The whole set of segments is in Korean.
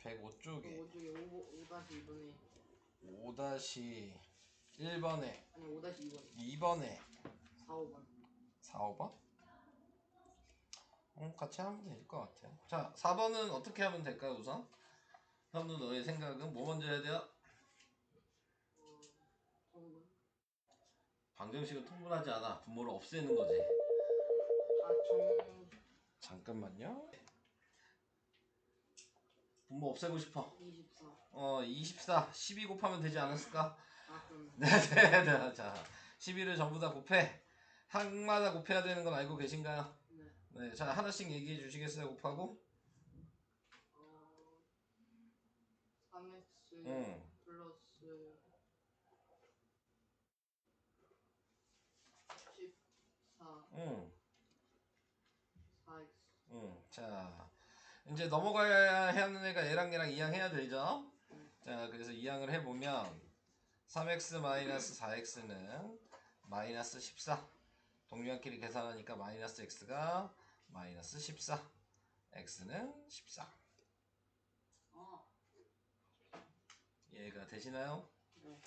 105쪽에 5쪽에 5-2번에 5-1번에 아니 5-2번에 2번에 4-5번 4-5번? 같이 하면 될 것 같아요. 자, 4번은 어떻게 하면 될까요? 우선 현우 너의 생각은 뭐 먼저 해야 돼요? 통분. 방정식은 통분하지 않아. 분모를 없애는 거지. 잠깐만요. 분모 없애고 싶어. 24 12 곱하면 되지 않았을까? 네네네. 자, 12를 전부 다 곱해. 항마다 곱해야 되는 건 알고 계신가요? 네. 자, 하나씩 얘기해 주시겠어요? 곱하고? 3x 플러스 14 4x. 자, 이제 넘어가야 하는 애가 얘랑 얘랑 이항해야 되죠? 자, 그래서 이항을 해보면 3x-4x는 마이너스 14. 동류한끼리 계산하니까 마이너스 x가 마이너스 14. x는 14. 이해가 되시나요? 네.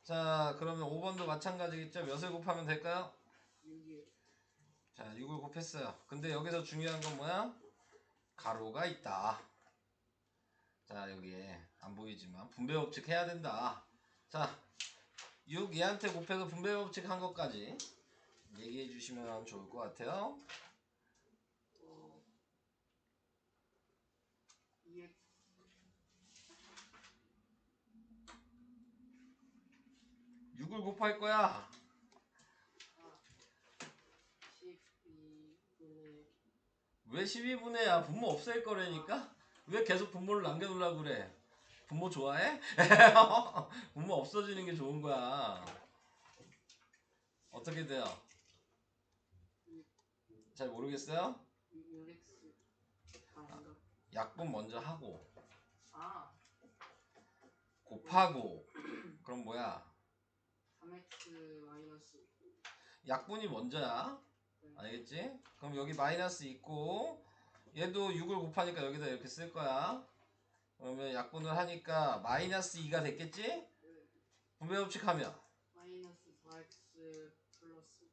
자, 그러면 5번도 마찬가지겠죠? 몇을 곱하면 될까요? 6이요. 자, 6을 곱했어요. 근데 여기서 중요한 건 뭐야? 가로가 있다. 자, 여기에 안 보이지만 분배법칙 해야 된다. 자, 6 얘한테 곱해서 분배법칙 한 것까지 얘기해 주시면 좋을 것 같아요. 2x 6을 곱할 거야. 12분의 왜 12분의야? 분모 없앨 거라니까? 왜 계속 분모를 남겨두려고 그래? 분모 좋아해? 분모 없어지는 게 좋은 거야. 어떻게 돼요? 잘 모르겠어요? 6x 아닌가? 약분 먼저 하고 아 곱하고 그럼 뭐야? 3x 마이너스 약분이 먼저야. 알겠지? 그럼 여기 마이너스 있고 얘도 6을 곱하니까 여기다 이렇게 쓸 거야. 그러면 약분을 하니까 마이너스 2가 됐겠지? 분배법칙 하면 마이너스 4x 플러스.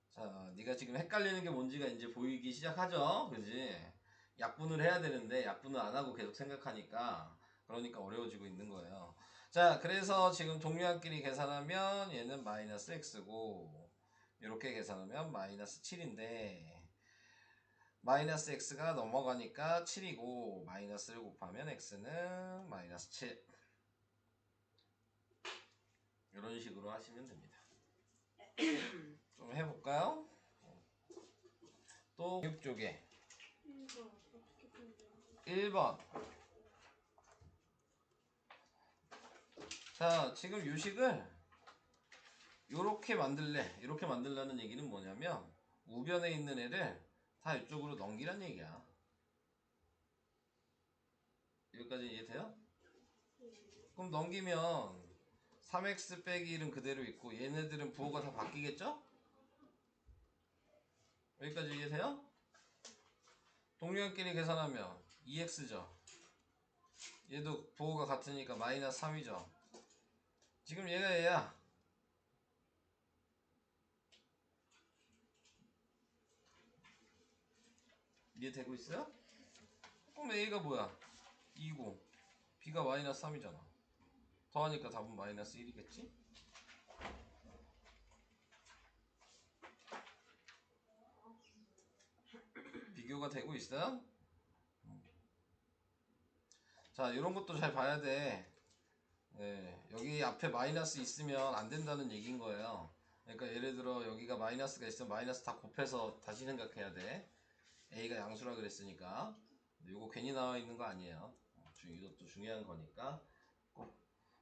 자, 네가 지금 헷갈리는 게 뭔지가 이제 보이기 시작하죠? 그지? 약분을 해야 되는데 약분을 안 하고 계속 생각하니까 그러니까 어려워지고 있는 거예요. 자, 그래서 지금 동류한끼리 계산하면 얘는 마이너스 x고 이렇게 계산하면 마이너스 7인데 마이너스 x가 넘어가니까 7이고 마이너스를 곱하면 x는 마이너스 7 이런 식으로 하시면 됩니다. 좀 해볼까요? 또 6쪽에 1번. 자, 지금 유식을 요렇게 만들래. 이렇게 만들라는 얘기는 뭐냐면 우변에 있는 애를 다 이쪽으로 넘기란 얘기야. 여기까지 이해돼요? 그럼 넘기면 3x 빼기 1은 그대로 있고 얘네들은 부호가 다 바뀌겠죠? 여기까지 이해돼요? 동류한끼리 계산하면 2x죠. 얘도 부호가 같으니까 마이너스 3이죠. 지금 얘가 얘야. 이해되고 있어요? 그럼 A가 뭐야? 2고 B가 마이너스 3이잖아. 더하니까 답은 마이너스 1이겠지? 비교가 되고 있어요? 자, 이런 것도 잘 봐야 돼. 네, 여기 앞에 마이너스 있으면 안 된다는 얘기인 거예요. 그러니까 예를 들어 여기가 마이너스가 있으면 마이너스 다 곱해서 다시 생각해야 돼. A가 양수라 그랬으니까. 이거 괜히 나와 있는 거 아니에요. 이것도 중요한 거니까. 꼭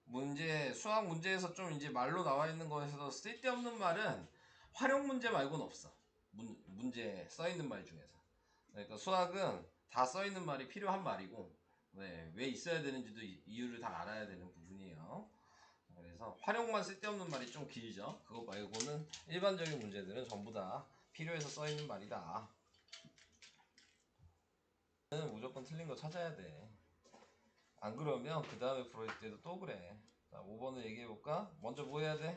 문제, 수학 문제에서 좀 이제 말로 나와 있는 거에서 쓸데없는 말은 활용 문제 말고는 없어. 문제에 써 있는 말 중에서. 그러니까 수학은 다 써 있는 말이 필요한 말이고, 네, 왜 있어야 되는지도 이유를 다 알아야 되는 부분이에요. 그래서 활용만 쓸데없는 말이 좀 길죠. 그거 말고는 일반적인 문제들은 전부 다 필요해서 써 있는 말이다. 무조건 틀린 거 찾아야 돼. 안 그러면 그 다음에 풀어질 때도 또 그래. 자, 5번을 얘기해볼까? 먼저 뭐 해야 돼?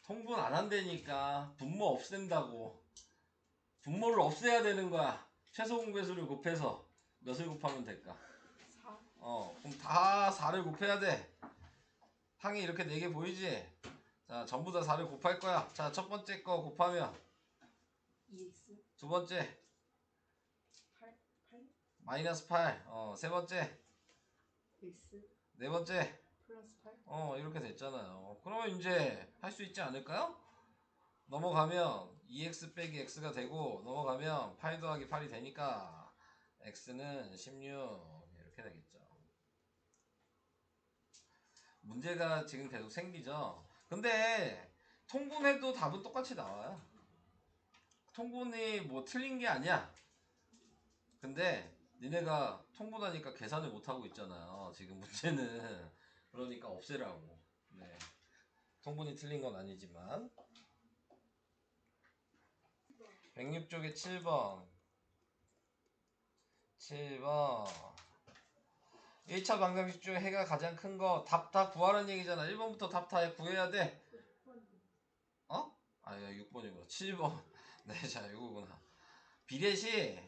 통분 안 한다니까. 분모 없앤다고. 분모를 없애야 되는 거야. 최소 공배수를 곱해서 몇을 곱하면 될까? 4. 그럼 다 4를 곱해야 돼. 항이 이렇게 4개 보이지? 자, 전부 다 4를 곱할 거야. 자, 첫 번째 거 곱하면 2x 두 번째 8 마이너스 8. 세 번째, x 네 번째. 플러스 8. 이렇게 됐잖아요. 그러면 이제 할 수 있지 않을까요? 넘어가면 2x 빼기 x가 되고 넘어가면 8 더하기 8이 되니까 x는 16 이렇게 되겠죠. 문제가 지금 계속 생기죠. 근데 통분해도 답은 똑같이 나와요. 통분이 뭐 틀린 게 아니야. 근데 니네가 통분하니까 계산을 못하고 있잖아요. 지금 문제는. 그러니까 없애라고. 네. 통분이 틀린 건 아니지만 106쪽에 7번 1차 방정식 중에 해가 가장 큰 거 답 다 구하라는 얘기잖아. 1번부터 답 다 구해야 돼. 어? 아야 6번이구나. 7번. 네, 자 이거구나. 비례시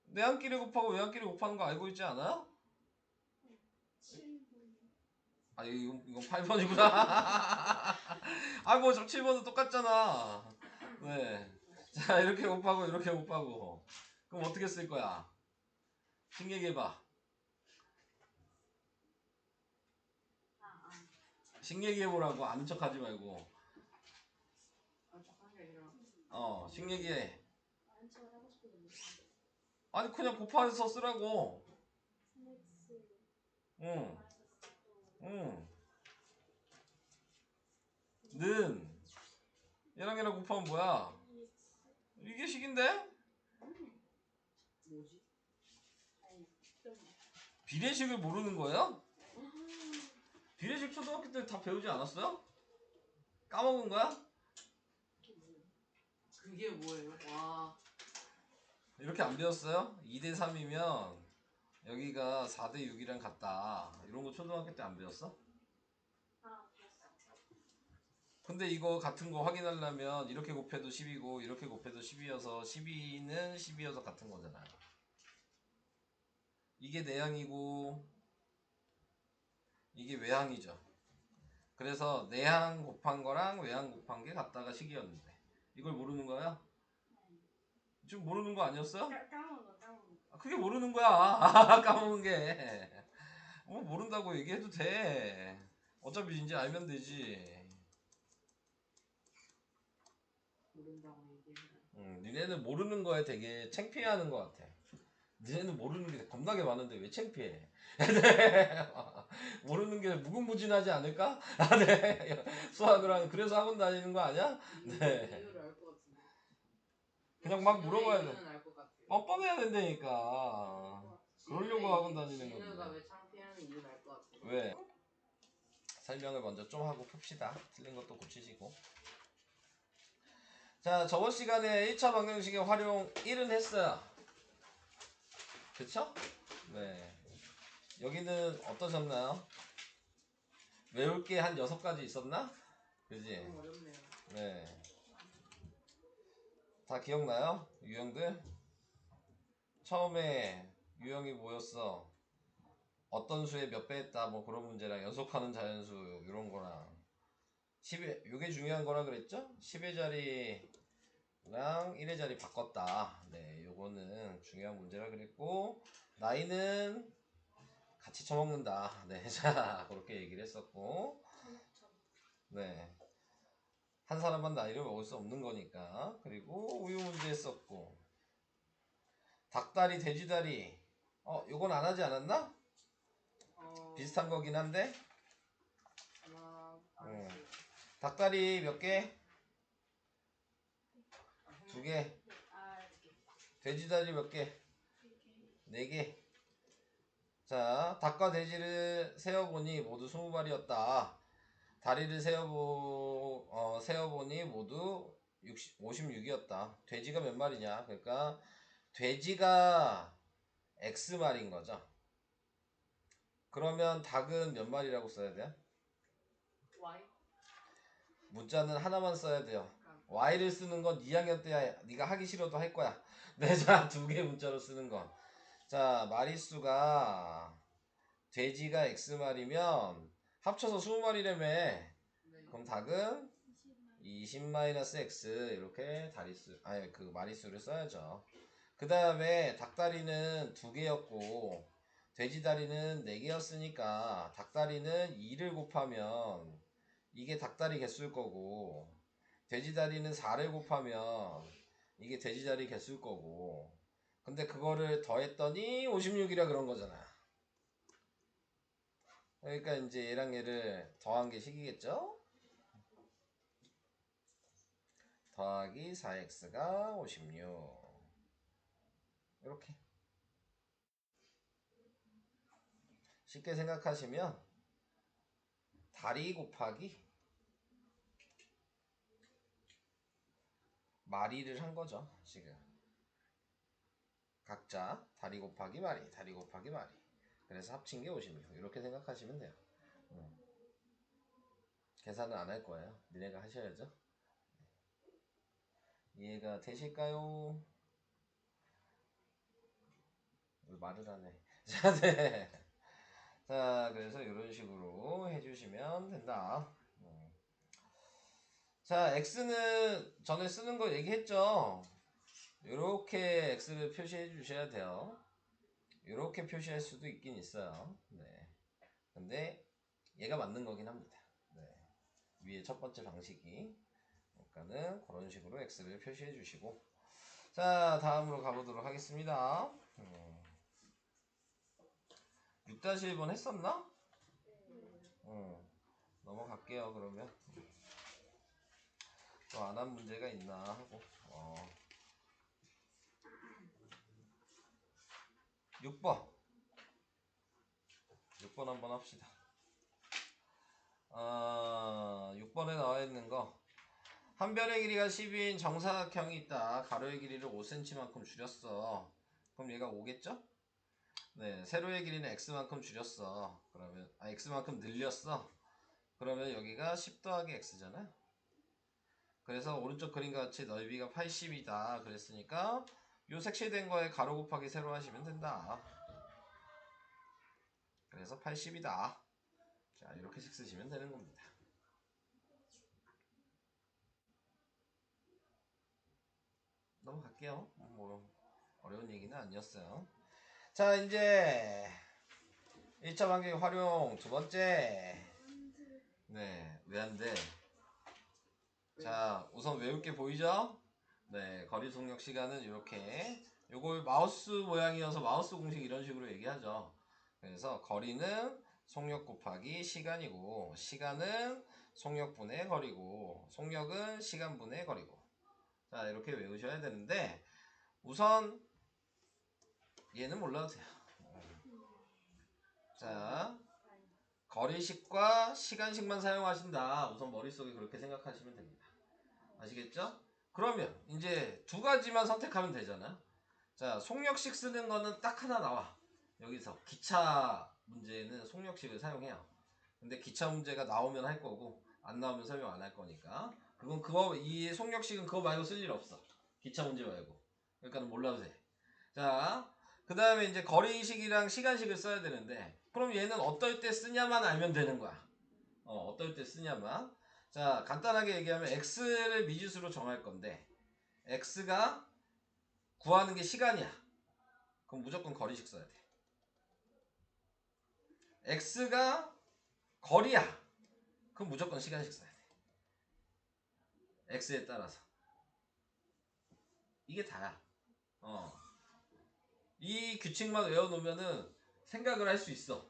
내항끼리 곱하고 외항끼리 곱하는 거 알고 있지 않아? 7번. 아 이건 8번이구나. 뭐 7번은 똑같잖아. 네. 자 이렇게 곱하고 이렇게 곱하고 그럼 어떻게 쓸 거야? 식얘기해봐. 식얘기해보라고. 아는 척하지 말고. 착한 게 아니라 식얘기해. 아는 척을 하고 싶었는데. 아니 그냥 곱해서 쓰라고. 3x 응. 는 얘랑 얘랑 곱하면 뭐야? 이게 식인데? 뭐지? 비례식을 모르는 거예요? 비례식 초등학교 때 다 배우지 않았어요? 까먹은 거야? 그게 뭐예요? 와. 이렇게 안 배웠어요? 2대 3이면 여기가 4대 6이랑 같다. 이런 거 초등학교 때 안 배웠어? 근데 이거 같은 거 확인하려면 이렇게 곱해도 10이고 이렇게 곱해도 10이어서 12는 10이어서 같은 거잖아요. 이게 내항이고 이게 외항이죠. 그래서 내항 곱한 거랑 외항 곱한 게 같다가 식이었는데 이걸 모르는 거야? 지금 모르는 거 아니었어? 까먹은 거. 그게 모르는 거야. 까먹은 게. 모른다고 얘기해도 돼. 어차피 이제 알면 되지. 모른다고 얘기해. 니네는 모르는 거에 되게 창피해하는 것 같아. 니네는 모르는 게 겁나게 많은데 왜 창피해? 모르는 게 무궁무진하지 않을까? 네. 수학을 하는 그래서 학원 다니는 거 아니야? 네. 이유를 알 것 같은데. 그냥 막 물어봐야 돼. 이유는 알 것 같아요. 뻔뻔해야 된다니까. 그러려고 학원 다니는 진우가 건데. 왜 창피하는 이유는 알 것 같아요. 왜? 설명을 먼저 좀 하고 풉시다. 틀린 것도 고치시고. 자, 저번 시간에 1차 방정식의 활용 1은 했어요. 그쵸? 네. 여기는 어떠셨나요? 외울 게 한 6가지 있었나? 그지? 너무 어렵네요. 네. 다 기억나요? 유형들? 처음에 유형이 뭐였어? 어떤 수에 몇 배 했다 뭐 그런 문제랑 연속하는 자연수 이런 거랑 10의 요게 중요한 거라 그랬죠? 10의 자리랑 1의 자리 바꿨다. 네, 요거는 중요한 문제라 그랬고 나이는 같이 처먹는다. 네, 자 그렇게 얘기를 했었고 네. 한 사람만 나이를 먹을 수 없는 거니까. 그리고 우유 문제 했었고 닭다리 돼지다리 요건 안 하지 않았나? 비슷한 거긴 한데 닭다리 몇 개? 2개. 돼지다리 몇 개? 4개. 자, 닭과 돼지를 세어보니 모두 20마리였다. 다리를 세어보니 모두 56이었다. 돼지가 몇 마리냐? 그러니까 돼지가 x마리인 거죠. 그러면 닭은 몇 마리라고 써야 돼요? Y. 문자는 하나만 써야 돼요. y를 쓰는 건 2학년 때야 네가 하기 싫어도 할 거야. 네, 자, 두 개 문자로 쓰는 건. 자, 마리수가 돼지가 x마리면 합쳐서 20마리라며. 네. 그럼 닭은 20-x 이렇게 그 마리수를 써야죠. 그 다음에 닭다리는 2개였고 돼지다리는 4개였으니까 닭다리는 2를 곱하면 이게 닭다리 개수일 거고 돼지다리는 4를 곱하면 이게 돼지다리 개수일 거고 근데 그거를 더했더니 56이라 그런 거잖아. 그러니까 이제 얘랑 얘를 더한 게 식이겠죠? 더하기 4x가 56 이렇게 쉽게 생각하시면 다리 곱하기 마리를 한 거죠. 지금 각자 다리 곱하기 마리 다리 곱하기 마리 그래서 합친 게 56 이렇게 생각하시면 돼요. 계산은 안 할 거예요. 니네가 하셔야죠. 이해가 되실까요? 왜 말을 하네. 자, 네. 자, 그래서 이런 식으로 해주시면 된다. 자, x는 전에 쓰는 거 얘기했죠. 이렇게 x를 표시해 주셔야 돼요. 이렇게 표시할 수도 있긴 있어요. 네. 근데 얘가 맞는 거긴 합니다. 네. 위에 첫 번째 방식이. 그러니까는 그런 식으로 x를 표시해 주시고. 자, 다음으로 가보도록 하겠습니다. 6-1번 했었나? 넘어갈게요, 그러면. 또 안 한 문제가 있나 하고. 6번. 6번 한번 합시다. 6번에 나와 있는 거. 한 변의 길이가 10인 정사각형이 있다. 가로의 길이를 5cm만큼 줄였어. 그럼 얘가 5겠죠? 네, 세로의 길이는 x만큼 줄였어. 그러면 x만큼 늘렸어. 그러면 여기가 10 더하기 x잖아요. 그래서 오른쪽 그림과 같이 넓이가 80이다. 그랬으니까 요 색칠된 거에 가로 곱하기 세로 하시면 된다. 그래서 80이다. 자, 이렇게씩 쓰시면 되는 겁니다. 넘어갈게요. 뭐 어려운 얘기는 아니었어요. 자, 이제 1차 반경 활용 두 번째. 네, 왜 안 돼? 자, 우선 외울 게 보이죠? 네, 거리 속력 시간은 이렇게. 요걸 마우스 모양이어서 마우스 공식 이런 식으로 얘기하죠. 그래서 거리는 속력 곱하기 시간이고 시간은 속력분의 거리고 속력은 시간분의 거리고. 자, 이렇게 외우셔야 되는데 우선 얘는 몰라도 돼요. 자, 거리식과 시간식만 사용하신다. 우선 머릿속에 그렇게 생각하시면 됩니다. 아시겠죠? 그러면 이제 두 가지만 선택하면 되잖아요. 자, 속력식 쓰는 거는 딱 하나 나와. 여기서 기차 문제는 속력식을 사용해요. 근데 기차 문제가 나오면 할 거고 안 나오면 설명 안 할 거니까 그건 이 속력식은 그거 말고 쓸 일 없어. 기차 문제 말고. 그러니까 몰라도 돼. 자, 그 다음에 이제 거리식이랑 시간식을 써야 되는데 그럼 얘는 어떨 때 쓰냐만 알면 되는 거야. 어떨 때 쓰냐만. 자, 간단하게 얘기하면 x를 미지수로 정할 건데 x가 구하는 게 시간이야. 그럼 무조건 거리식 써야 돼. x가 거리야. 그럼 무조건 시간식 써야 돼. x에 따라서. 이게 다야. 이 규칙만 외워놓으면은 생각을 할 수 있어.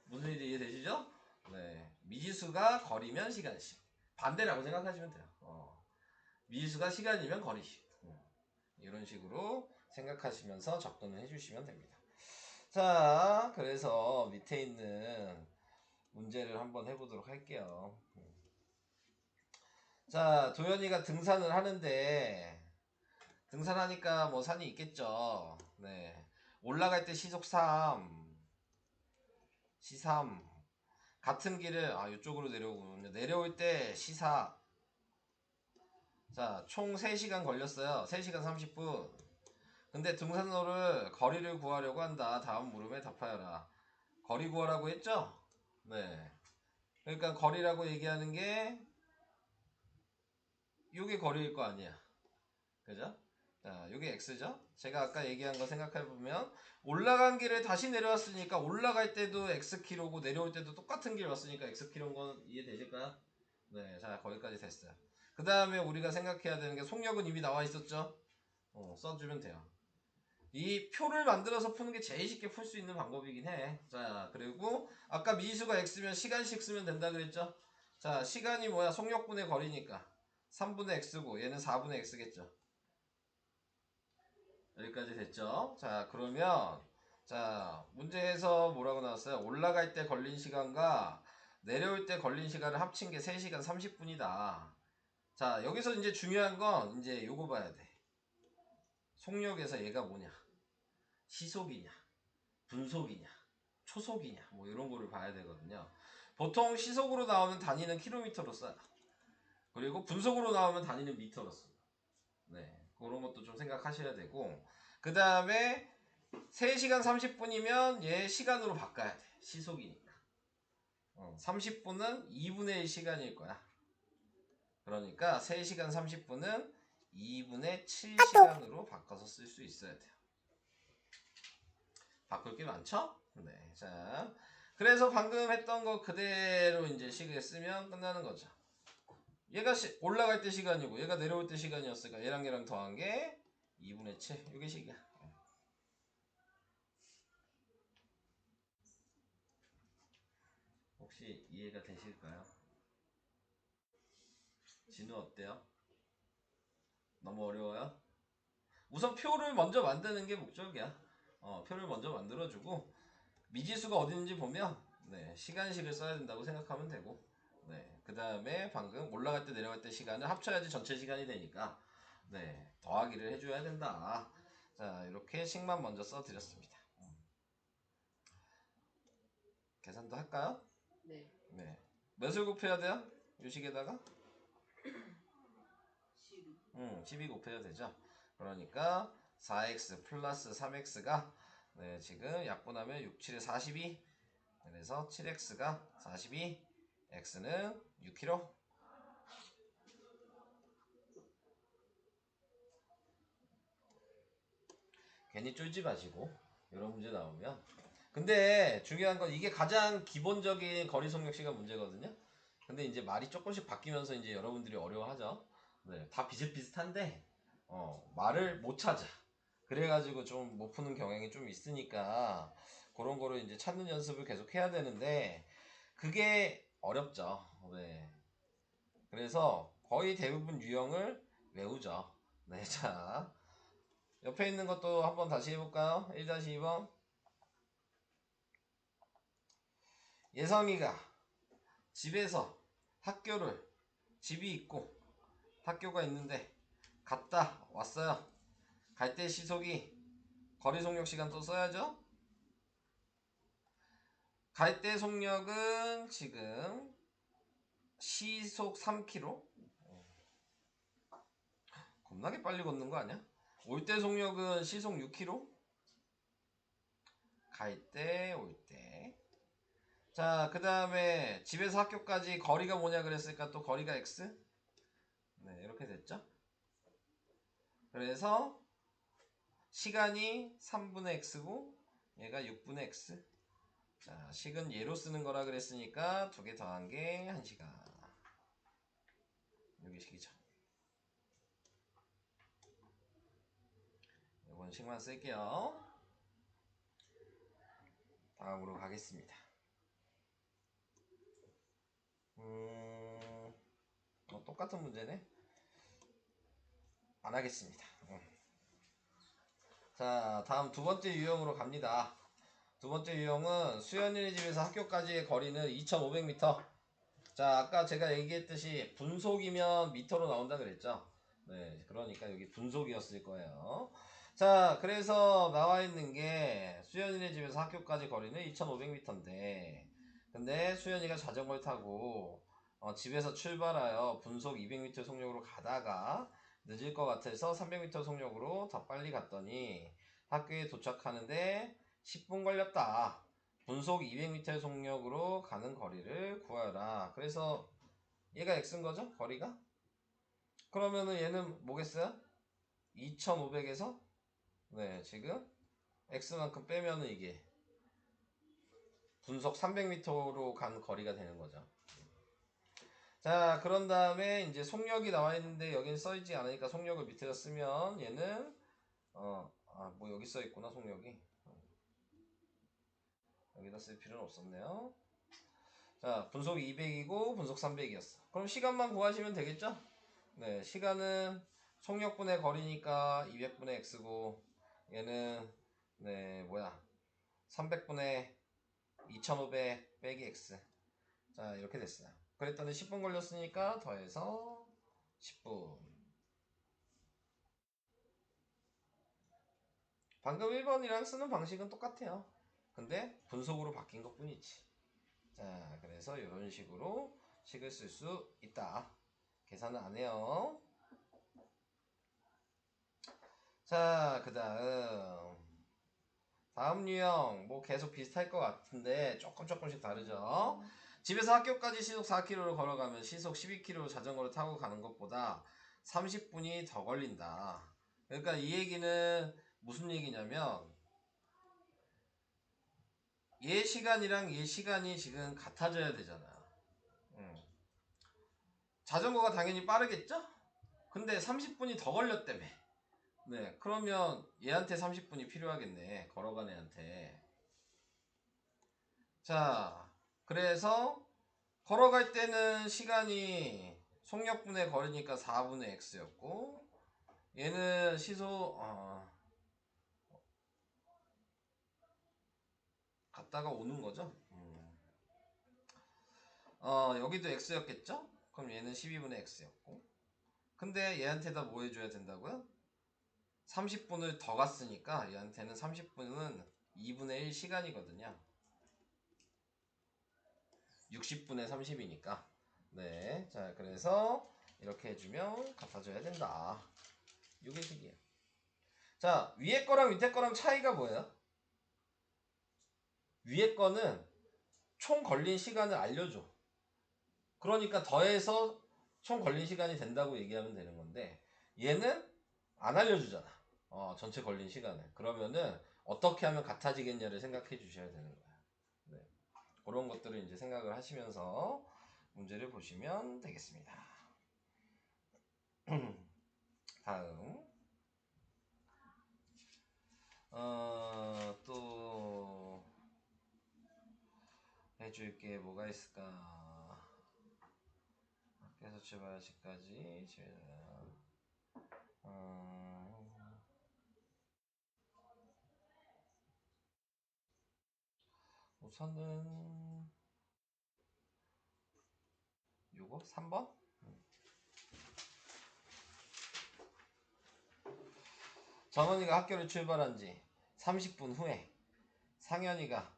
무슨 일이 이해되시죠? 네. 미지수가 거리면 시간식. 반대라고 생각하시면 돼요. 미지수가 시간이면 거리식. 이런 식으로 생각하시면서 접근을 해주시면 됩니다. 자, 그래서 밑에 있는 문제를 한번 해보도록 할게요. 자, 도현이가 등산을 하는데 등산하니까 뭐 산이 있겠죠. 네. 올라갈 때 시속 3, C3. 같은 길을, 이쪽으로 내려오군요. 내려올 때 C4. 자, 총 3시간 걸렸어요. 3시간 30분. 근데 등산로를 거리를 구하려고 한다. 다음 물음에 답하여라. 거리 구하라고 했죠? 네. 그러니까 거리라고 얘기하는 게 요게 거리일 거 아니야. 그죠? 자, 요게 x죠? 제가 아까 얘기한 거 생각해보면 올라간 길을 다시 내려왔으니까 올라갈 때도 x키로고 내려올 때도 똑같은 길 왔으니까 x키로인 건 이해되실까요? 네, 자, 거기까지 됐어요. 그 다음에 우리가 생각해야 되는 게 속력은 이미 나와 있었죠? 써주면 돼요. 이 표를 만들어서 푸는 게 제일 쉽게 풀 수 있는 방법이긴 해. 자, 그리고 아까 미수가 x면 시간씩 쓰면 된다 그랬죠? 자, 시간이 뭐야? 속력분의 거리니까 3분의 x고 얘는 4분의 x겠죠. 여기까지 됐죠? 자, 그러면 자, 문제에서 뭐라고 나왔어요? 올라갈 때 걸린 시간과 내려올 때 걸린 시간을 합친 게 3시간 30분이다. 자, 여기서 이제 중요한 건 이제 요거 봐야 돼. 속력에서 얘가 뭐냐? 시속이냐? 분속이냐? 초속이냐? 뭐 이런 거를 봐야 되거든요. 보통 시속으로 나오면 단위는 킬로미터로 써요. 그리고 분속으로 나오면 단위는 미터로 써요. 네, 그런 것도 좀 생각하셔야 되고, 그 다음에 3시간 30분이면 얘 시간으로 바꿔야 돼. 시속이니까. 30분은 2분의 1 시간일 거야. 그러니까 3시간 30분은 2분의 7 시간으로 바꿔서 쓸 수 있어야 돼요. 바꿀 게 많죠? 네. 자, 그래서 방금 했던 거 그대로 이제 식을 쓰면 끝나는 거죠. 얘가 올라갈 때 시간이고 얘가 내려올 때 시간이었으니까 얘랑 더한 게 2분의 7. 이게 식이야. 혹시 이해가 되실까요? 진우 어때요? 너무 어려워요? 우선 표를 먼저 만드는 게 목적이야. 표를 먼저 만들어주고 미지수가 어디 있는지 보면 네, 시간식을 써야 된다고 생각하면 되고 네, 그 다음에 방금 올라갈 때 내려갈 때 시간을 합쳐야지 전체 시간이 되니까 네, 더하기를 해줘야 된다. 자, 이렇게 식만 먼저 써드렸습니다. 계산도 할까요? 네. 네. 몇을 곱해야 돼요? 이 식에다가? 12. 12 곱해야 되죠. 그러니까 4x 플러스 3x가 네, 지금 약분하면 6, 7에 42. 그래서 7x가 42, x는 6kg. 괜히 쫄지 마시고 이런 문제 나오면. 근데 중요한 건 이게 가장 기본적인 거리 속력 시간 문제거든요. 근데 이제 말이 조금씩 바뀌면서 이제 여러분들이 어려워하죠. 네, 다 비슷비슷한데 말을 못 찾아. 그래가지고 좀 못 푸는 경향이 좀 있으니까 그런 거를 이제 찾는 연습을 계속 해야 되는데 그게 어렵죠. 네. 그래서 거의 대부분 유형을 외우죠. 네, 자. 옆에 있는 것도 한번 다시 해볼까요? 1-2번. 예성이가 집에서 학교를, 집이 있고 학교가 있는데 갔다 왔어요. 갈 때 시속이 거리 속력 시간 또 써야죠. 갈 때 속력은 지금 시속 3km. 겁나게 빨리 걷는 거 아니야? 올 때 속력은 시속 6km. 갈 때, 올 때. 자, 그 다음에 집에서 학교까지 거리가 뭐냐 그랬으니까 또 거리가 x. 네, 이렇게 됐죠. 그래서 시간이 3분의 x고 얘가 6분의 x. 자, 식은 예로 쓰는 거라 그랬으니까 두 개 더한 게 1시간. 여기 식이죠. 이번 식만 쓸게요. 다음으로 가겠습니다. 똑같은 문제네. 안 하겠습니다. 자, 다음 두 번째 유형으로 갑니다. 두 번째 유형은 수연이네 집에서 학교까지의 거리는 2500m. 자, 아까 제가 얘기했듯이 분속이면 미터로 나온다 그랬죠. 네, 그러니까 여기 분속이었을 거예요. 자, 그래서 나와 있는 게 수연이네 집에서 학교까지 거리는 2,500m인데, 근데 수연이가 자전거를 타고 집에서 출발하여 분속 200m 속력으로 가다가 늦을 것 같아서 300m 속력으로 더 빨리 갔더니 학교에 도착하는데 10분 걸렸다. 분속 200m 속력으로 가는 거리를 구하라. 그래서 얘가 x인 거죠? 거리가? 그러면은 얘는 뭐겠어요? 2,500에서 네, 지금 x만큼 빼면은 이게 분속 300m로 간 거리가 되는 거죠. 자, 그런 다음에 이제 속력이 나와 있는데 여기는 써있지 않으니까 속력을 밑에다 쓰면 얘는 뭐 여기 써 있구나 속력이. 여기다 쓸 필요는 없었네요. 자, 분속 200이고 분속 300이었어. 그럼 시간만 구하시면 되겠죠? 네, 시간은 속력분의 거리니까 200분의 x고 얘는 네, 뭐야? 300분의 2500 빼기 x. 자, 이렇게 됐어요. 그랬더니 10분 걸렸으니까 더해서 10분. 방금 1번이랑 쓰는 방식은 똑같아요. 근데 분속으로 바뀐 것 뿐이지. 자, 그래서 이런 식으로 식을 쓸 수 있다. 계산은 안 해요. 자, 그 다음 유형 뭐 계속 비슷할 것 같은데 조금씩 다르죠. 집에서 학교까지 시속 4km로 걸어가면 시속 12km 자전거를 타고 가는 것보다 30분이 더 걸린다. 그러니까 이 얘기는 무슨 얘기냐면 얘 시간이랑 얘 시간이 지금 같아져야 되잖아. 자전거가 당연히 빠르겠죠? 근데 30분이 더 걸렸다며. 네, 그러면 얘한테 30분이 필요하겠네. 걸어간 애한테. 자, 그래서 걸어갈 때는 시간이 속력분의 거리니까 4분의 x였고 얘는 시속 갔다가 오는 거죠. 여기도 x였겠죠? 그럼 얘는 12분의 x였고 근데 얘한테다 뭐 해줘야 된다고요? 30분을 더 갔으니까 얘한테는 30분은 2분의 1 시간이거든요. 60분의 30이니까 네, 자 그래서 이렇게 해주면 같아져야 된다. 이게 식이에요. 자, 위에 거랑 밑에 거랑 차이가 뭐예요? 위에 거는 총 걸린 시간을 알려줘. 그러니까 더해서 총 걸린 시간이 된다고 얘기하면 되는 건데 얘는 안 알려주잖아. 전체 걸린 시간을. 그러면은 어떻게 하면 같아지겠냐를 생각해 주셔야 되는 거야. 네. 그런 것들을 이제 생각을 하시면서 문제를 보시면 되겠습니다. 다음 또 해줄 게 뭐가 있을까? 학교에서 출발할 시까지 우선은 요거 3번? 정은이가 학교를 출발한 지 30분 후에 상현이가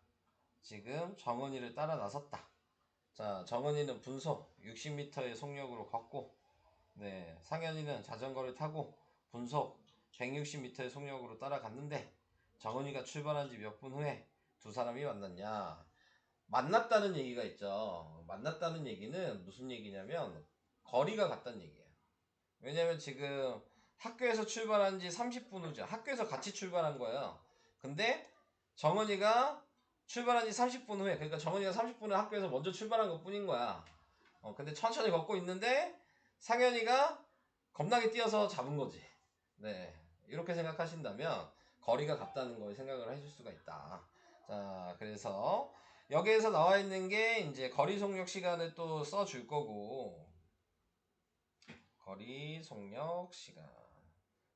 지금 정은이를 따라 나섰다. 자, 정은이는 분속 60m의 속력으로 걷고 네, 상현이는 자전거를 타고 분속 160m의 속력으로 따라갔는데 정은이가 출발한 지 몇 분 후에 두 사람이 만났냐? 만났다는 얘기가 있죠. 만났다는 얘기는 무슨 얘기냐면 거리가 같다는 얘기예요. 왜냐면 지금 학교에서 출발한 지 30분 후죠. 학교에서 같이 출발한 거예요. 근데 정은이가 출발한 지 30분 후에, 그러니까 정은이가 30분에 학교에서 먼저 출발한 것 뿐인 거야. 근데 천천히 걷고 있는데 상현이가 겁나게 뛰어서 잡은 거지. 네, 이렇게 생각하신다면 거리가 같다는 걸 생각을 하실 수가 있다. 자, 그래서 여기에서 나와 있는 게 이제 거리 속력 시간을 또 써줄 거고 거리 속력 시간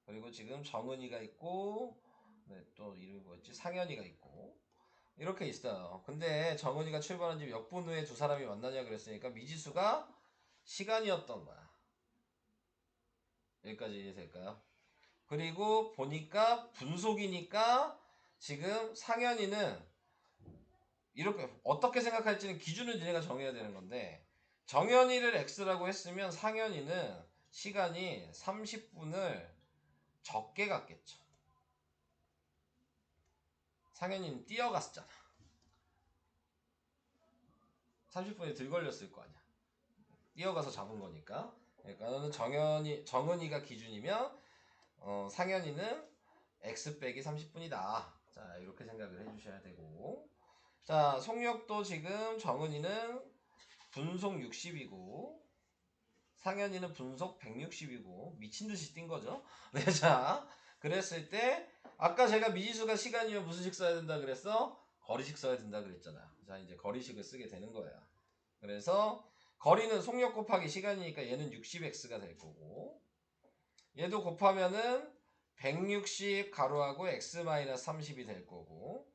그리고 지금 정은이가 있고 네, 또 이름이 뭐였지? 상현이가 있고 이렇게 있어요. 근데 정은이가 출발한 지 몇 분 후에 두 사람이 만나냐 그랬으니까 미지수가 시간이었던 거야. 여기까지 이해될까요? 그리고 보니까 분속이니까 지금 상현이는 이렇게 어떻게 생각할지는 기준을 니네가 정해야 되는 건데, 정현이를 x라고 했으면 상현이는 시간이 30분을 적게 갔겠죠. 상현이는 뛰어갔었잖아. 30분이 덜 걸렸을 거 아니야. 뛰어가서 잡은 거니까. 그러니까 너는 정은이가 기준이면 상현이는 x 빼기 30분이다. 자, 이렇게 생각을 해주셔야 되고, 자, 속력도 지금 정은이는 분속 60이고 상현이는 분속 160이고 미친듯이 뛴 거죠. 네, 자, 그랬을 때 아까 제가 미지수가 시간이면 무슨 식 써야 된다 그랬어? 거리식 써야 된다 그랬잖아요. 자, 이제 거리식을 쓰게 되는 거예요. 그래서 거리는 속력 곱하기 시간이니까 얘는 60x가 될 거고, 얘도 곱하면은 160 가로하고 x-30이 될 거고.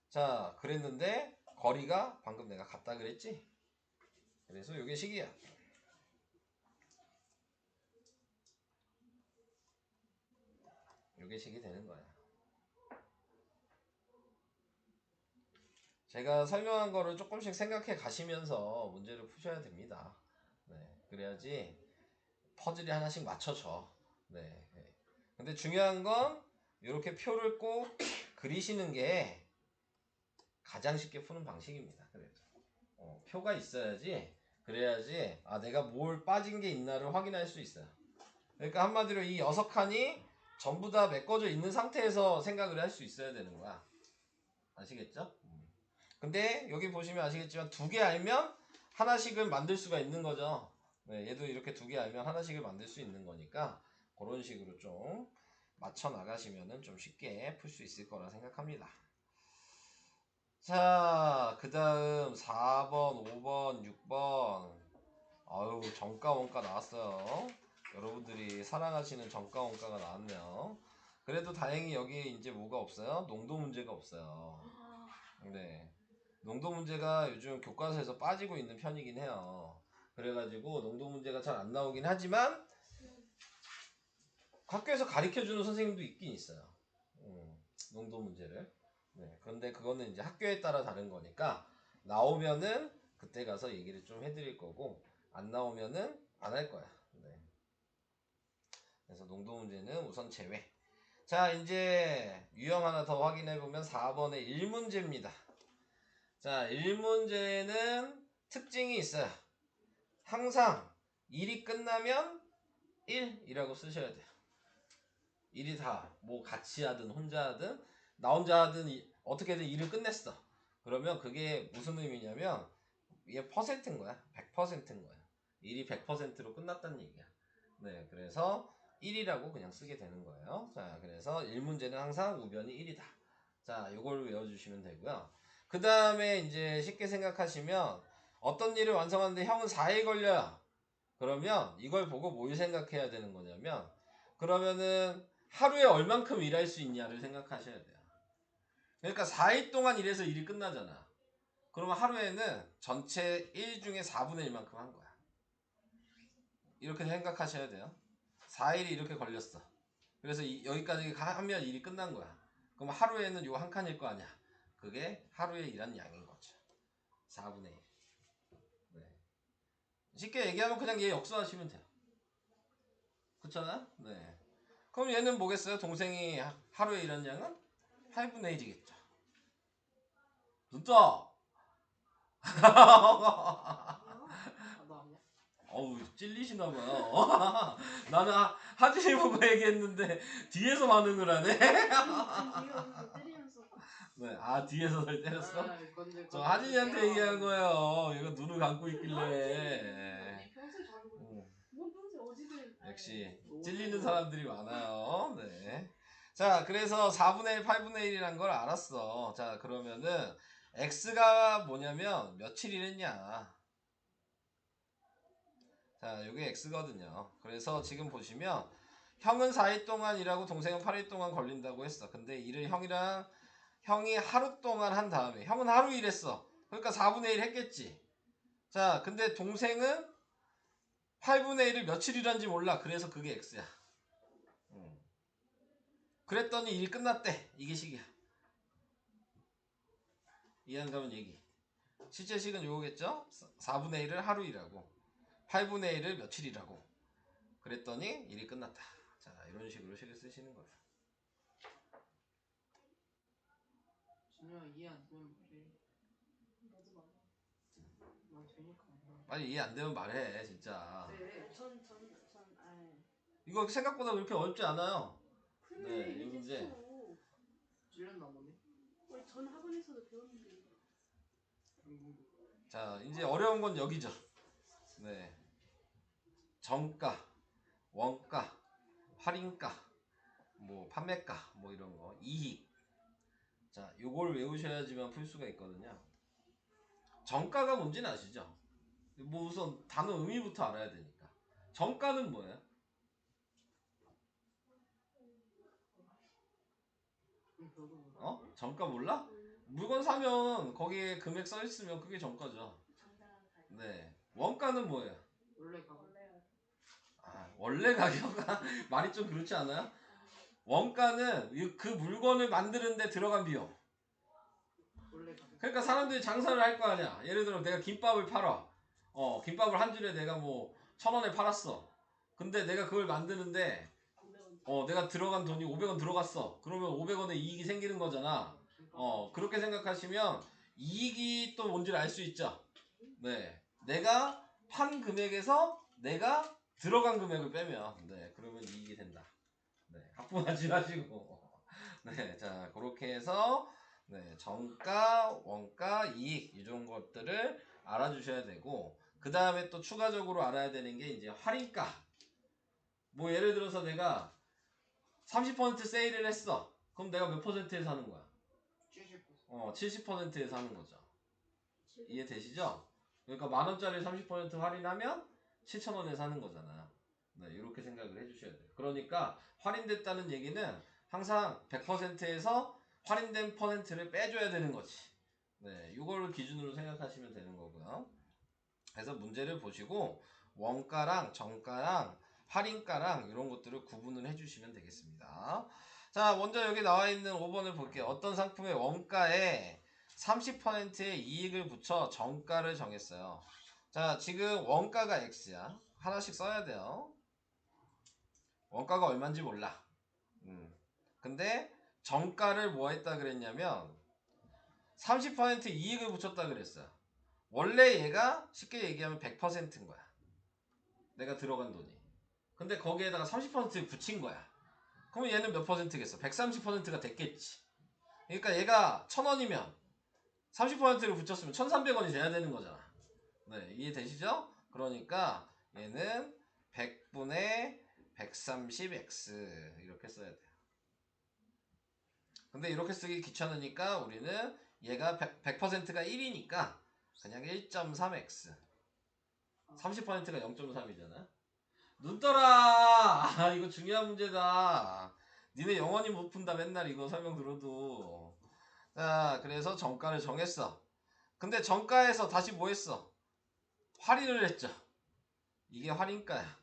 자, 그랬는데 거리가 방금 내가 같다 그랬지? 그래서 요게 식이야. 요게 식이 되는 거야. 제가 설명한 거를 조금씩 생각해 가시면서 문제를 푸셔야 됩니다. 네, 그래야지 퍼즐이 하나씩 맞춰져. 네. 네. 근데 중요한 건 이렇게 표를 꼭 그리시는 게 가장 쉽게 푸는 방식입니다. 그래도 표가 있어야지, 그래야지 내가 뭘 빠진 게 있나를 확인할 수 있어요. 그러니까 한마디로 이 6칸이 전부 다 메꿔져 있는 상태에서 생각을 할 수 있어야 되는 거야. 아시겠죠? 근데 여기 보시면 아시겠지만 2개 알면 하나씩을 만들 수가 있는 거죠. 네, 얘도 이렇게 2개 알면 하나씩을 만들 수 있는 거니까 그런 식으로 좀 맞춰 나가시면은 좀 쉽게 풀 수 있을 거라 생각합니다. 자, 그 다음 4번, 5번, 6번. 아유, 정가 원가 나왔어요. 여러분들이 사랑하시는 정가 원가가 나왔네요. 그래도 다행히 여기에 이제 뭐가 없어요? 농도 문제가 없어요. 네. 농도 문제가 요즘 교과서에서 빠지고 있는 편이긴 해요. 그래가지고 농도 문제가 잘 안 나오긴 하지만 학교에서 가르쳐주는 선생님도 있긴 있어요. 농도 문제를. 네. 그런데 그거는 이제 학교에 따라 다른 거니까 나오면은 그때 가서 얘기를 좀 해드릴 거고, 안 나오면은 안 할 거야. 네. 그래서 농도 문제는 우선 제외. 자, 이제 유형 하나 더 확인해 보면 4번의 1문제입니다. 자, 1문제는 특징이 있어요. 항상 일이 끝나면 1이라고 쓰셔야 돼요. 일이 다 뭐 같이 하든 혼자 하든 나 혼자 하든 어떻게든 일을 끝냈어. 그러면 그게 무슨 의미냐면 이게 퍼센트인 거야. 100%인 거야. 일이 100%로 끝났다는 얘기야. 네, 그래서 1이라고 그냥 쓰게 되는 거예요. 자, 그래서 1문제는 항상 우변이 1이다. 자, 요걸 외워주시면 되고요. 그 다음에 이제 쉽게 생각하시면 어떤 일을 완성하는데 형은 4일 걸려요. 그러면 이걸 보고 뭘 생각해야 되는 거냐면, 그러면은 하루에 얼만큼 일할 수 있냐를 생각하셔야 돼요. 그러니까 4일 동안 일해서 일이 끝나잖아. 그러면 하루에는 전체 일 중에 4분의 1만큼 한 거야. 이렇게 생각하셔야 돼요. 4일이 이렇게 걸렸어. 그래서 여기까지 하면 일이 끝난 거야. 그럼 하루에는 요 한 칸일 거 아니야. 그게 하루에 일한 양인 거죠. 4분의 1. 네. 쉽게 얘기하면 그냥 얘 역수하시면 돼요. 그렇잖아요? 네. 그럼 얘는 뭐겠어요? 동생이 하루에 일한 양은 8분의 1이겠죠. 눈 떠! 너 아니야? 어우, 찔리시나봐요. 나는 하진이 보고 얘기했는데 뒤에서 반응을 하네? 뒤에서 때리면서 네, 뒤에서 날 때렸어? 건들 저 하진이한테 얘기한 거예요. 얘가 눈을 감고 있길래. 평소에 자주 뭐 평소에 어지들 역시 찔리는 사람들이 많아요. 네. 자, 그래서 4분의 1, 8분의 1이란 걸 알았어. 자, 그러면은 x가 뭐냐면 며칠 일했냐. 자, 요게 x거든요. 그래서 지금 보시면 형은 4일 동안 일하고 동생은 8일 동안 걸린다고 했어. 근데 일을 형이 하루 동안 한 다음에 형은 하루 일했어. 그러니까 4분의 1 했겠지. 자, 근데 동생은 8분의 1을 며칠 일한지 몰라. 그래서 그게 x야. 그랬더니 일이 끝났대. 이게 식이야. 이해 안 가면 얘기. 실제 식은 요거겠죠? 4분의 1을 하루 일하고 8분의 1을 며칠 일하고 그랬더니 일이 끝났다. 자, 이런 식으로 식을 쓰시는 거예요. 준영아 이해 안 되면 말해. 나도 맞아. 난 되니까. 빨리 이해 안 되면 말해, 진짜. 네. 이거 생각보다 그렇게 어렵지 않아요. 그래 네, 이게 이 문제. 됐어. 찔렸나 보네. 우리 전 학원에서도 배웠는데. 자, 이제 어려운 건 여기죠. 네. 정가, 원가, 할인가, 뭐 판매가, 뭐 이런 거, 이익. 자, 요걸 외우셔야지만 풀 수가 있거든요. 정가가 뭔지는 아시죠? 뭐 우선 단어 의미부터 알아야 되니까. 정가는 뭐예요? 저도 몰라. 어? 정가 몰라? 물건 사면 거기에 금액 써 있으면 그게 정가죠. 네. 원가는 뭐예요? 원래 가고. 아, 원래 가격가 말이 좀 그렇지 않아요? 원가는 그 물건을 만드는데 들어간 비용. 원래 가고. 그러니까 사람들이 장사를 할 거 아니야. 예를 들어 내가 김밥을 팔아. 김밥을 한 줄에 내가 뭐 1,000원에 팔았어. 근데 내가 그걸 만드는데 내가 들어간 돈이 500원 들어갔어. 그러면 500원의 이익이 생기는 거잖아. 그렇게 생각하시면 이익이 또 뭔지를 알 수 있죠. 네. 내가 판 금액에서 내가 들어간 금액을 빼면 그러면 이익이 된다. 네. 학부하지 마시고. 네. 자, 그렇게 해서 정가, 원가, 이익 이 정도 것들을 알아주셔야 되고 그 다음에 또 추가적으로 알아야 되는 게 이제 할인가. 뭐 예를 들어서 내가 30% 세일을 했어. 그럼 내가 몇 퍼센트에 사는 거야? 70%. 70%에 사는 거죠. 이해되시죠? 그러니까 만원짜리 30% 할인하면 7,000원에 사는 거잖아. 네, 이렇게 생각을 해주셔야 돼요. 그러니까 할인됐다는 얘기는 항상 100%에서 할인된 퍼센트를 빼줘야 되는 거지. 네, 이걸 기준으로 생각하시면 되는 거고요. 그래서 문제를 보시고 원가랑 정가랑 할인가랑 이런 것들을 구분을 해주시면 되겠습니다. 자, 먼저 여기 나와 있는 5번을 볼게요. 어떤 상품의 원가에 30%의 이익을 붙여 정가를 정했어요. 자, 지금 원가가 X야. 하나씩 써야 돼요. 원가가 얼마인지 몰라. 근데 정가를 뭐 했다 그랬냐면 30% 이익을 붙였다 그랬어요. 원래 얘가 쉽게 얘기하면 100%인 거야. 내가 들어간 돈이. 근데 거기에다가 30%를 붙인 거야. 그러면 얘는 몇 퍼센트겠어? 130%가 됐겠지. 그러니까 얘가 1,000원이면 30%를 붙였으면 1,300원이 돼야 되는 거잖아. 네, 이해되시죠? 그러니까 얘는 100분의 130x 이렇게 써야 돼요. 근데 이렇게 쓰기 귀찮으니까 우리는 얘가 100%가 1이니까 그냥 1.3x 30%가 0.3이잖아. 눈 떠라! 아, 이거 중요한 문제다. 니네 영원히 못 푼다 맨날 이거 설명 들어도. 자, 그래서 정가를 정했어. 근데 정가에서 다시 뭐 했어? 할인을 했죠. 이게 할인가야.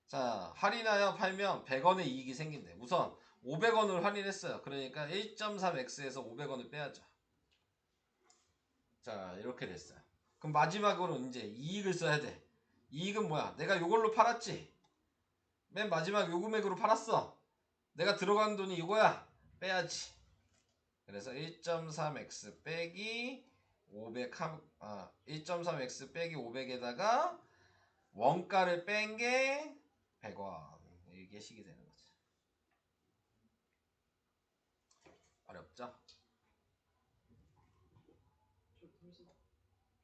자, 할인하여 팔면 100원의 이익이 생긴대. 우선 500원을 할인했어요. 그러니까 1.3x에서 500원을 빼야죠. 자, 이렇게 됐어요. 그럼 마지막으로 이제 이익을 써야 돼. 이익은 뭐야? 내가 요걸로 팔았지. 맨 마지막 요 금액으로 팔았어. 내가 들어간 돈이 이거야. 빼야지. 그래서 1.3x 빼기 1.3x 빼기 500에다가 원가를 뺀 게 100원. 이게 식이 되는 거지. 어렵죠?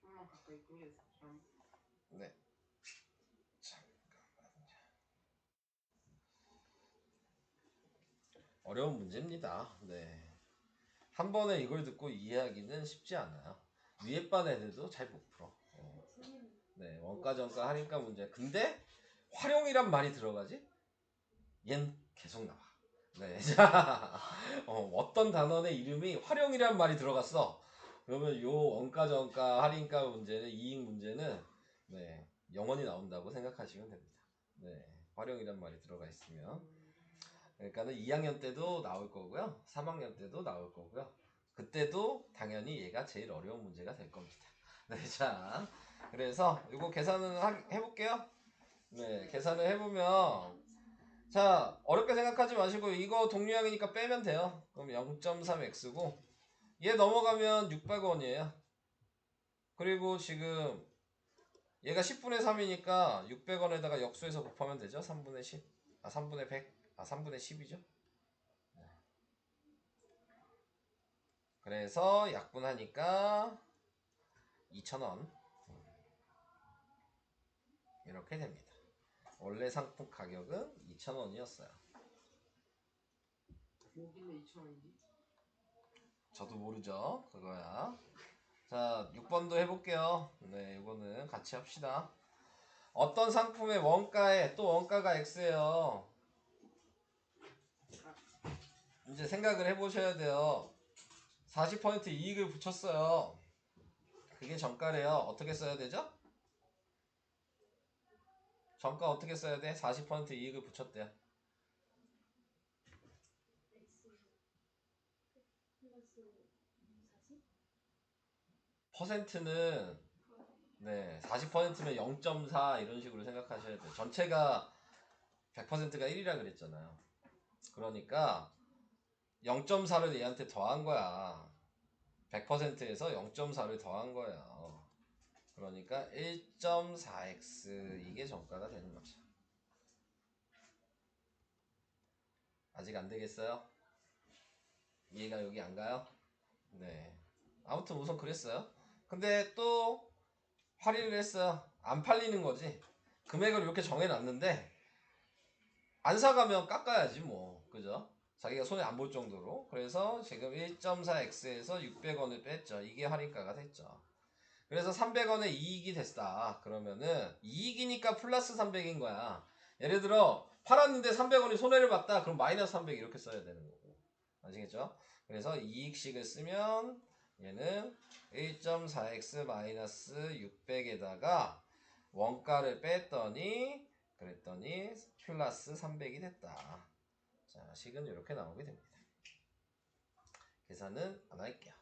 좀만 가까이 끄겠어. 네. 어려운 문제입니다. 네. 한 번에 이걸 듣고 이해하기는 쉽지 않아요. 위에 반 애들도 잘 못 풀어. 네, 원가, 정가, 할인가 문제. 근데 활용이란 말이 들어가지? 얜 계속 나와. 네, 자, 어떤 단원의 이름이 활용이란 말이 들어갔어. 그러면 요 원가, 정가, 할인가 문제는 이익 문제는 영원히 나온다고 생각하시면 됩니다. 네, 활용이란 말이 들어가 있으면. 그러니까는 2학년 때도 나올 거고요. 3학년 때도 나올 거고요. 그때도 당연히 얘가 제일 어려운 문제가 될 겁니다. 네, 자, 그래서 이거 계산을 해볼게요. 네, 계산을 해보면 자, 어렵게 생각하지 마시고 이거 동류항이니까 빼면 돼요. 그럼 0.3x고 얘 넘어가면 600원이에요. 그리고 지금 얘가 10분의 3이니까 600원에다가 역수해서 곱하면 되죠. 3분의 10. 3분의 100. 3분의 10이죠. 그래서 약분하니까 2,000원. 이렇게 됩니다. 원래 상품 가격은 2,000원이었어요. 고기는 2,000원이지. 저도 모르죠. 그거야. 자, 6번도 해볼게요. 네, 이거는 같이 합시다. 어떤 상품의 원가에 또 원가가 X예요. 이제 생각을 해보셔야 돼요. 40% 이익을 붙였어요. 그게 정가래요. 어떻게 써야 되죠? 정가 어떻게 써야 돼? 40% 이익을 붙였대요. 퍼센트는 네, 40%면 0.4 이런 식으로 생각하셔야 돼요. 전체가 100%가 1이라 그랬잖아요. 그러니까 0.4를 얘한테 더한 거야. 100%에서 0.4를 더한 거예요. 그러니까 1.4x 이게 정가가 되는 거죠. 아직 안 되겠어요? 이해가 여기 안 가요? 네. 아무튼 우선 그랬어요. 근데 또 할인을 했어요. 안 팔리는 거지. 금액을 이렇게 정해놨는데 안 사가면 깎아야지 뭐. 그죠? 자기가 손에 안 볼 정도로. 그래서 지금 1.4x에서 600원을 뺐죠. 이게 할인가가 됐죠. 그래서 300원의 이익이 됐다. 그러면은 이익이니까 플러스 300인 거야. 예를 들어 팔았는데 300원이 손해를 봤다. 그럼 마이너스 300 이렇게 써야 되는 거고. 아시겠죠? 그래서 이익식을 쓰면 얘는 1.4x 마이너스 600에다가 원가를 뺐더니 그랬더니 플러스 300이 됐다. 자, 식은 이렇게 나오게 됩니다. 계산은 안 할게요.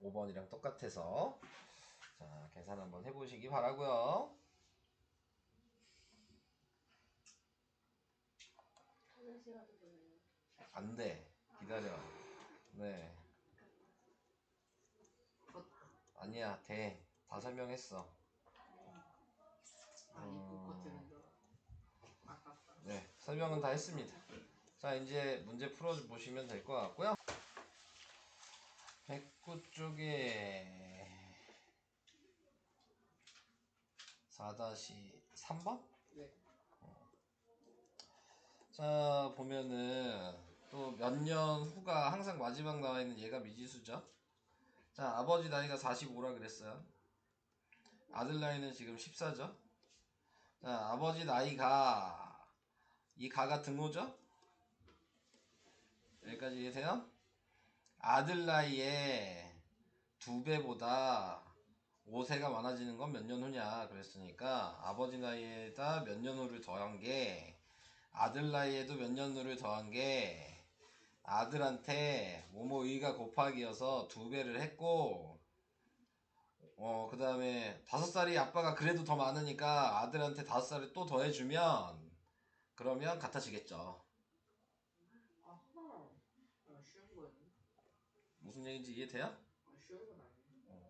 5번이랑 똑같아서. 자, 계산 한번 해보시기 바라고요. 안 돼. 기다려. 네. 아니야, 돼. 다 설명했어. 이거 버티는 줄 알아. 아깝다. 네, 설명은 다 했습니다. 자, 이제 문제 풀어보시면 될 것 같고요. 109 쪽에 4-3번? 네. 자, 보면은 또 몇 년 후가 항상 마지막 나와 있는 얘가 미지수죠. 자, 아버지 나이가 45라 그랬어요. 아들 나이는 지금 14죠. 자, 아버지 나이가 이 가가 등호죠. 여기까지 이해돼요? 아들 나이에 2배보다 5세가 많아지는 건 몇 년 후냐 그랬으니까 아버지 나이에다 몇 년 후를 더한 게 아들 나이에도 몇 년 후를 더한 게 아들한테 뭐뭐 의가 곱하기여서 2배를 했고 그 다음에 5살이 아빠가 그래도 더 많으니까 아들한테 5살을 또 더해주면 그러면 같아지겠죠. 아하. 쉬운 거였네. 무슨 얘기인지 이해돼요? 쉬운 건 아니네.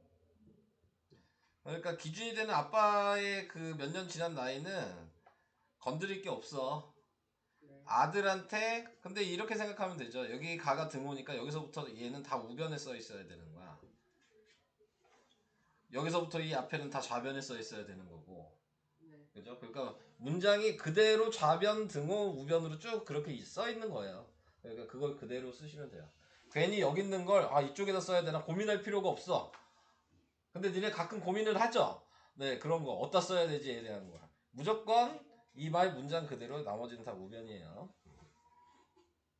그러니까 기준이 되는 아빠의 그 몇 년 지난 나이는 건드릴 게 없어. 네. 아들한테 근데 이렇게 생각하면 되죠. 여기 가가 등호니까 여기서부터 얘는 다 우변에 써 있어야 되는 거야. 여기서부터 이 앞에는 다 좌변에 써 있어야 되는 거고. 네. 그죠? 그러니까 문장이 그대로 좌변, 등호, 우변으로 쭉 그렇게 써 있는 거예요. 그러니까 그걸 그대로 쓰시면 돼요. 괜히 여기 있는 걸 이쪽에다 써야 되나 고민할 필요가 없어. 근데 니네 가끔 고민을 하죠. 네, 그런 거 어디다 써야 되지에 대한 거. 무조건 이 말 문장 그대로 나머지는 다 우변이에요.